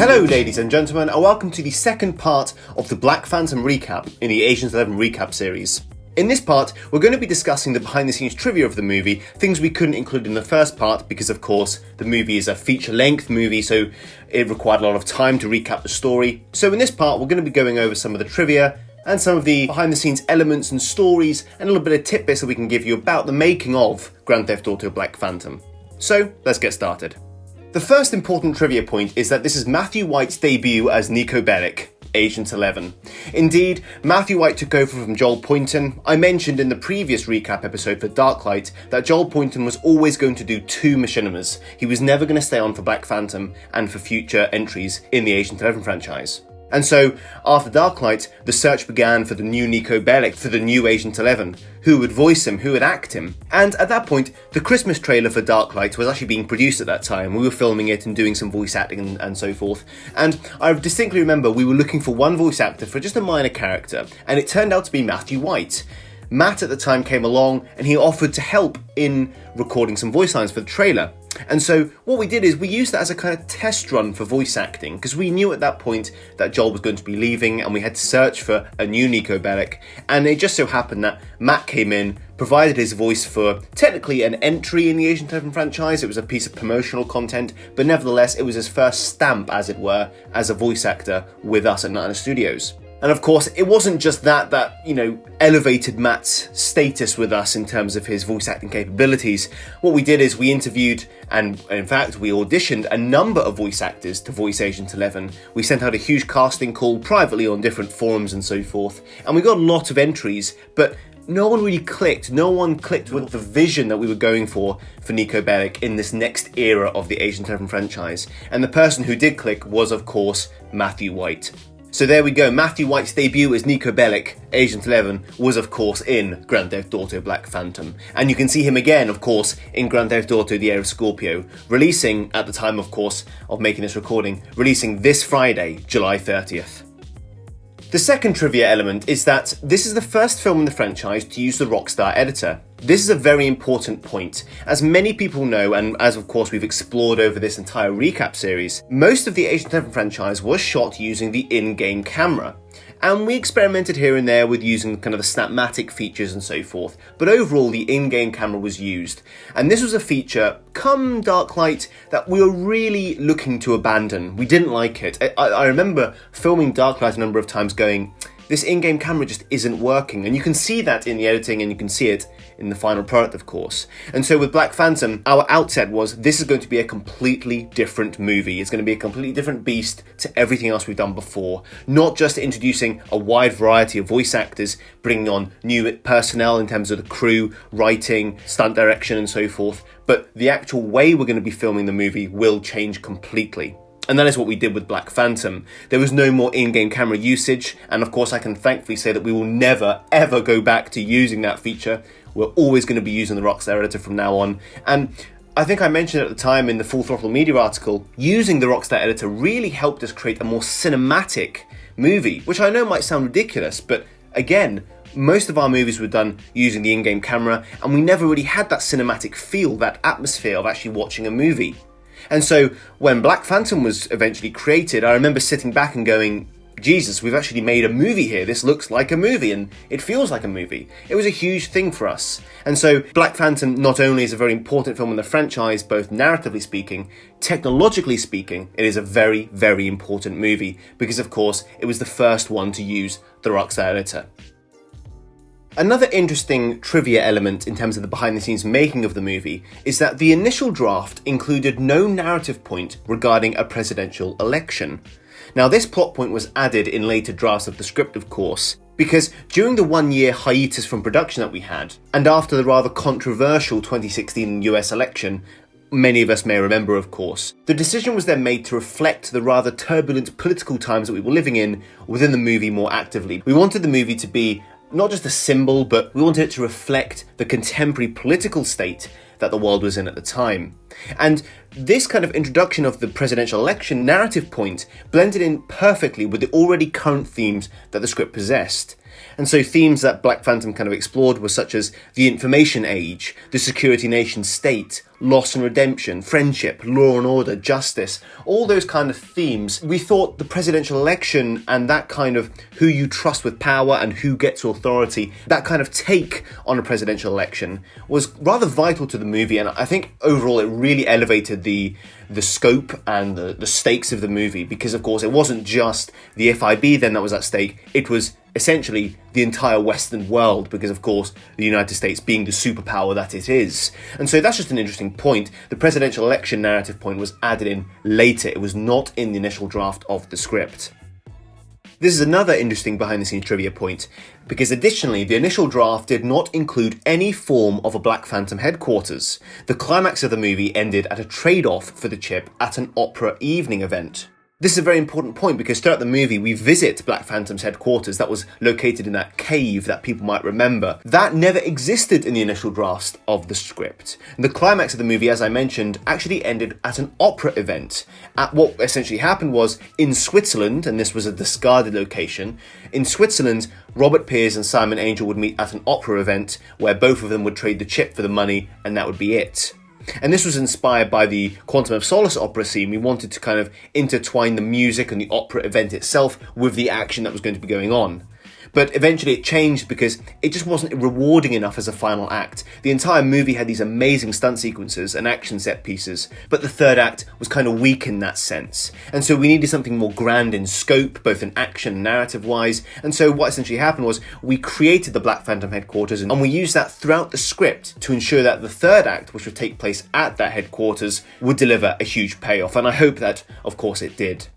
Hello ladies and gentlemen, and welcome to the second part of the Black Phantom recap in the Agents 11 recap series. In this part, we're going to be discussing the behind-the-scenes trivia of the movie, things we couldn't include in the first part because of course the movie is a feature-length movie, so it required a lot of time to recap the story. So in this part, we're going to be going over some of the trivia and some of the behind-the-scenes elements and stories and a little bit of tidbits that we can give you about the making of Grand Theft Auto Black Phantom. So, let's get started. The first important trivia point is that this is Matthew White's debut as Niko Bellic, Agent 11. Indeed, Matthew White took over from Joel Poynton. I mentioned in the previous recap episode for Darklight that Joel Poynton was always going to do two Machinimas. He was never going to stay on for Black Phantom and for future entries in the Agent 11 franchise. And so, after Darklight, the search began for the new Niko Bellic, for the new Agent 11. Who would voice him? Who would act him? And at that point, the Christmas trailer for Darklight was actually being produced at that time. We were filming it and doing some voice acting and so forth. And I distinctly remember we were looking for one voice actor for just a minor character, and it turned out to be Matthew White. Matt at the time came along and he offered to help in recording some voice lines for the trailer. And so what we did is we used that as a kind of test run for voice acting, because we knew at that point that Joel was going to be leaving and we had to search for a new Niko Bellic. And it just so happened that Matt came in, provided his voice for technically an entry in the Agent 11 franchise. It was a piece of promotional content, but nevertheless it was his first stamp, as it were, as a voice actor with us at KnightHunter Studios. And of course, it wasn't just that elevated Matt's status with us in terms of his voice acting capabilities. What we did is we interviewed, and in fact, we auditioned a number of voice actors to voice Agent 11. We sent out a huge casting call privately on different forums and so forth, and we got a lot of entries, but no one really clicked. No one clicked with the vision that we were going for Niko Bellic in this next era of the Agent 11 franchise. And the person who did click was, of course, Matthew White. So there we go, Matthew White's debut as Niko Bellic, Agent 11, was of course in Grand Theft Auto Black Phantom. And you can see him again, of course, in Grand Theft Auto The HEIR of Scorpio, releasing, at the time of course of making this recording, releasing this Friday, July 30th. The second trivia element is that this is the first film in the franchise to use the Rockstar editor. This is a very important point. As many people know, and as of course we've explored over this entire recap series, most of the Agent 11 franchise was shot using the in-game camera. And we experimented here and there with using kind of the Snapmatic features and so forth, but overall the in-game camera was used. And this was a feature, come Darklight, that we were really looking to abandon. We didn't like it. I remember filming Darklight a number of times going, this in-game camera just isn't working, and you can see that in the editing and you can see it in the final product, of course. And so with Black Phantom, our outset was this is going to be a completely different movie. It's going to be a completely different beast to everything else we've done before. Not just introducing a wide variety of voice actors, bringing on new personnel in terms of the crew, writing, stunt direction and so forth, but the actual way we're going to be filming the movie will change completely. And that is what we did with Black Phantom. There was no more in-game camera usage, and of course I can thankfully say that we will never, ever go back to using that feature. We're always going to be using the Rockstar editor from now on. And I think I mentioned at the time in the Full Throttle Media article, using the Rockstar editor really helped us create a more cinematic movie, which I know might sound ridiculous, but again, most of our movies were done using the in-game camera, and we never really had that cinematic feel, that atmosphere of actually watching a movie. And so when Black Phantom was eventually created, I remember sitting back and going, Jesus, we've actually made a movie here. This looks like a movie and it feels like a movie. It was a huge thing for us. And so Black Phantom not only is a very important film in the franchise, both narratively speaking, technologically speaking, it is a very, very important movie because of course it was the first one to use the Rockstar editor. Another interesting trivia element in terms of the behind-the-scenes making of the movie is that the initial draft included no narrative point regarding a presidential election. Now, this plot point was added in later drafts of the script, of course, because during the one-year hiatus from production that we had, and after the rather controversial 2016 US election, many of us may remember, of course, the decision was then made to reflect the rather turbulent political times that we were living in within the movie more actively. We wanted the movie to be not just a symbol, but we wanted it to reflect the contemporary political state that the world was in at the time. And this kind of introduction of the presidential election narrative point blended in perfectly with the already current themes that the script possessed. And so themes that Black Phantom kind of explored were such as the information age, the security nation state, loss and redemption, friendship, law and order, justice, all those kind of themes. We thought the presidential election and that kind of who you trust with power and who gets authority, that kind of take on a presidential election was rather vital to the movie, and I think overall it really elevated the scope and the stakes of the movie, because of course it wasn't just the FIB then that was at stake, it was essentially the entire Western world, because of course the United States being the superpower that it is. And so that's just an interesting point. The presidential election narrative point was added in later. It was not in the initial draft of the script. This is another interesting behind the scenes trivia point, because additionally the initial draft did not include any form of a Black Phantom headquarters. The climax of the movie ended at a trade-off for the chip at an opera evening event. This is a very important point because throughout the movie we visit Black Phantom's headquarters that was located in that cave that people might remember. That never existed in the initial drafts of the script. And the climax of the movie, as I mentioned, actually ended at an opera event. What essentially happened was in Switzerland, and this was a discarded location, in Switzerland Robert Pears and Simon Angel would meet at an opera event where both of them would trade the chip for the money, and that would be it. And this was inspired by the Quantum of Solace opera scene. We wanted to kind of intertwine the music and the opera event itself with the action that was going to be going on. But eventually it changed because it just wasn't rewarding enough as a final act. The entire movie had these amazing stunt sequences and action set pieces, but the third act was kind of weak in that sense. And so we needed something more grand in scope, both in action and narrative wise. And so what essentially happened was we created the Black Phantom headquarters, and we used that throughout the script to ensure that the third act, which would take place at that headquarters, would deliver a huge payoff. And I hope that, of course, it did.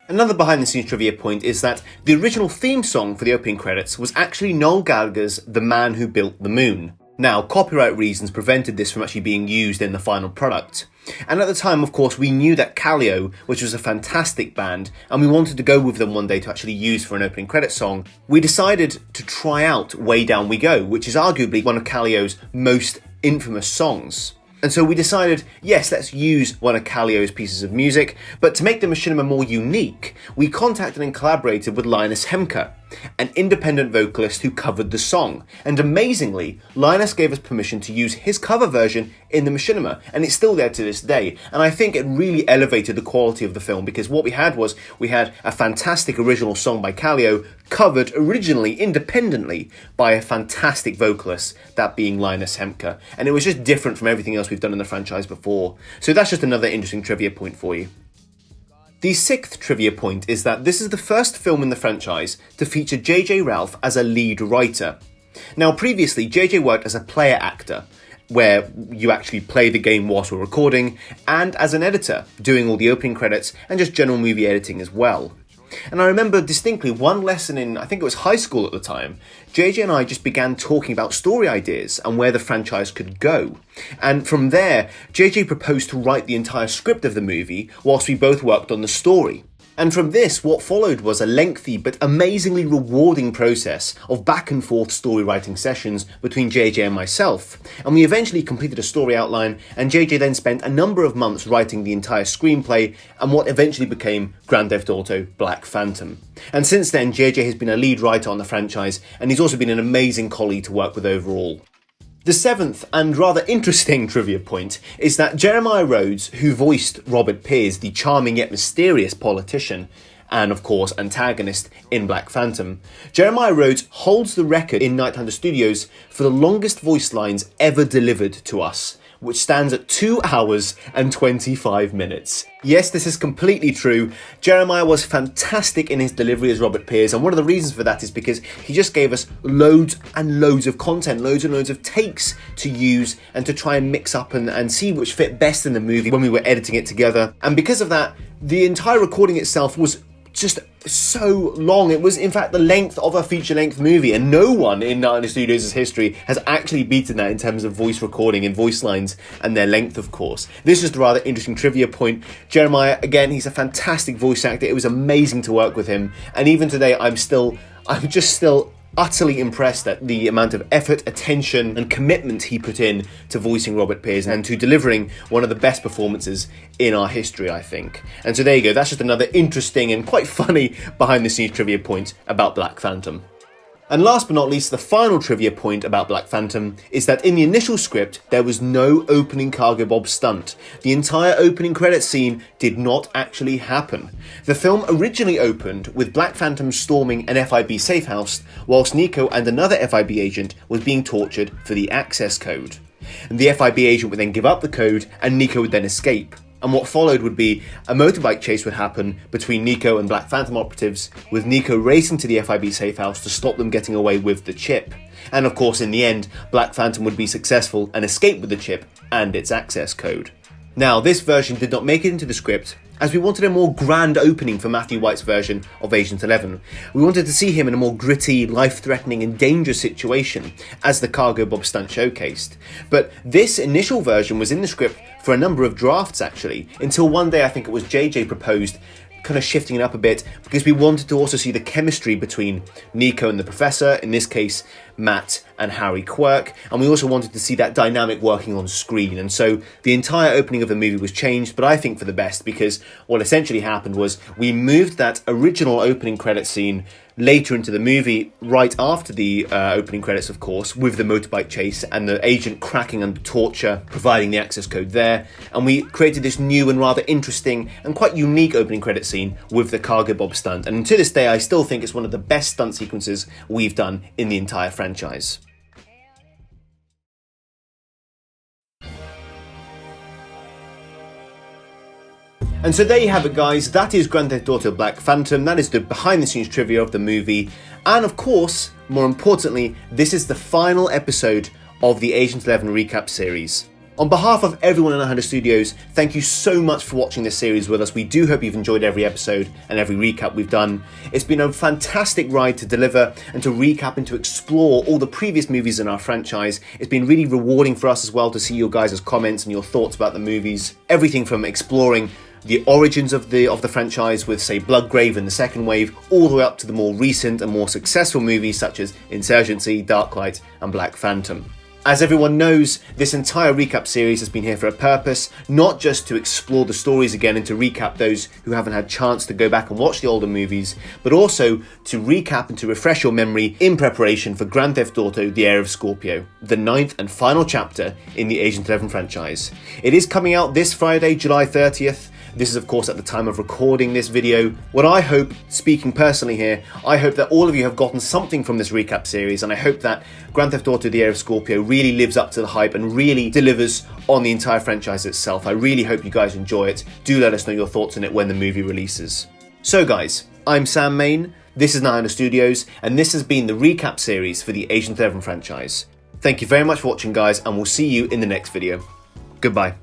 Another behind the scenes trivia point is that the original theme song for the opening credits was actually Noel Gallagher's The Man Who Built the Moon. Now, copyright reasons prevented this from actually being used in the final product. And at the time, of course, we knew that Kaleo, which was a fantastic band, and we wanted to go with them one day to actually use for an opening credits song, we decided to try out Way Down We Go, which is arguably one of Kaleo's most infamous songs. And so we decided, yes, let's use one of Kaleo's pieces of music, but to make the Machinima more unique, we contacted and collaborated with Linus Hemker, an independent vocalist who covered the song. And amazingly, Linus gave us permission to use his cover version in the Machinima, and it's still there to this day. And I think it really elevated the quality of the film, because what we had a fantastic original song by Kaleo, covered originally independently by a fantastic vocalist, that being Linus Hemker. And it was just different from everything else we've done in the franchise before. So that's just another interesting trivia point for you. The sixth trivia point is that this is the first film in the franchise to feature JJ Ralph as a lead writer. Now previously, JJ worked as a player actor, where you actually play the game whilst we're recording, and as an editor, doing all the opening credits and just general movie editing as well. And I remember distinctly one lesson in, I think it was high school at the time, JJ and I just began talking about story ideas and where the franchise could go. And from there, JJ proposed to write the entire script of the movie whilst we both worked on the story. And from this, what followed was a lengthy but amazingly rewarding process of back and forth story writing sessions between JJ and myself. And we eventually completed a story outline, and JJ then spent a number of months writing the entire screenplay and what eventually became Grand Theft Auto Black Phantom. And since then, JJ has been a lead writer on the franchise, and he's also been an amazing colleague to work with overall. The seventh and rather interesting trivia point is that Jeremiah Rhodes, who voiced Robert Pears, the charming yet mysterious politician, and of course antagonist in Black Phantom, Jeremiah Rhodes holds the record in KnightHunter Studios for the longest voice lines ever delivered to us, which stands at 2 hours and 25 minutes. Yes, this is completely true. Jeremiah was fantastic in his delivery as Robert Pears, and one of the reasons for that is because he just gave us loads and loads of content, loads and loads of takes to use and to try and mix up and see which fit best in the movie when we were editing it together. And because of that, the entire recording itself was just so long. It was in fact the length of a feature-length movie, and no one in KnightHunter Studios' history has actually beaten that in terms of voice recording and voice lines and their length, of course. This is a rather interesting trivia point. Jeremiah, again, he's a fantastic voice actor. It was amazing to work with him, and even today I'm just still utterly impressed at the amount of effort, attention, and commitment he put in to voicing Robert Pearce and to delivering one of the best performances in our history, I think. And so there you go, that's just another interesting and quite funny behind-the-scenes trivia point about Black Phantom. And last but not least, the final trivia point about Black Phantom is that in the initial script, there was no opening Cargo Bob stunt. The entire opening credits scene did not actually happen. The film originally opened with Black Phantom storming an FIB safe house, whilst Niko and another FIB agent was being tortured for the access code. And the FIB agent would then give up the code, and Niko would then escape. And what followed would be a motorbike chase would happen between Niko and Black Phantom operatives, with Niko racing to the FIB safe house to stop them getting away with the chip. And of course, in the end, Black Phantom would be successful and escape with the chip and its access code. Now, this version did not make it into the script, as we wanted a more grand opening for Matthew White's version of Agent 11. We wanted to see him in a more gritty, life-threatening and dangerous situation, as the Cargo Bob stunt showcased. But this initial version was in the script for a number of drafts actually, until one day I think it was JJ proposed kind of shifting it up a bit, because we wanted to also see the chemistry between Niko and the Professor, in this case Matt and Harry Quirk, and we also wanted to see that dynamic working on screen. And so the entire opening of the movie was changed, but I think for the best, because what essentially happened was we moved that original opening credit scene later into the movie, right after the opening credits, of course, with the motorbike chase and the agent cracking under torture, providing the access code there, and we created this new and rather interesting and quite unique opening credit scene with the Cargo Bob stunt. And to this day, I still think it's one of the best stunt sequences we've done in the entire franchise. And so there you have it, guys. That is Grand Theft Auto Black Phantom. That is the behind-the-scenes trivia of the movie. And of course, more importantly, this is the final episode of the Agent 11 recap series. On behalf of everyone at KnightHunter Studios, thank you so much for watching this series with us. We do hope you've enjoyed every episode and every recap we've done. It's been a fantastic ride to deliver and to recap and to explore all the previous movies in our franchise. It's been really rewarding for us as well to see your guys' comments and your thoughts about the movies. Everything from exploring the origins of the franchise with, say, Bloodgrave and the second wave, all the way up to the more recent and more successful movies such as Insurgency, Darklight and Black Phantom. As everyone knows, this entire recap series has been here for a purpose, not just to explore the stories again and to recap those who haven't had a chance to go back and watch the older movies, but also to recap and to refresh your memory in preparation for Grand Theft Auto: The Heir of Scorpio, the 9th and final chapter in the Agent 11 franchise. It is coming out this Friday, July 30th. This is, of course, at the time of recording this video. What I hope, speaking personally here, I hope that all of you have gotten something from this recap series, and I hope that Grand Theft Auto: The Heir of Scorpio really lives up to the hype and really delivers on the entire franchise itself. I really hope you guys enjoy it. Do let us know your thoughts on it when the movie releases. So guys, I'm Sam Main, this is KnightHunter Studios, and this has been the recap series for the Agent 11 franchise. Thank you very much for watching, guys, and we'll see you in the next video. Goodbye.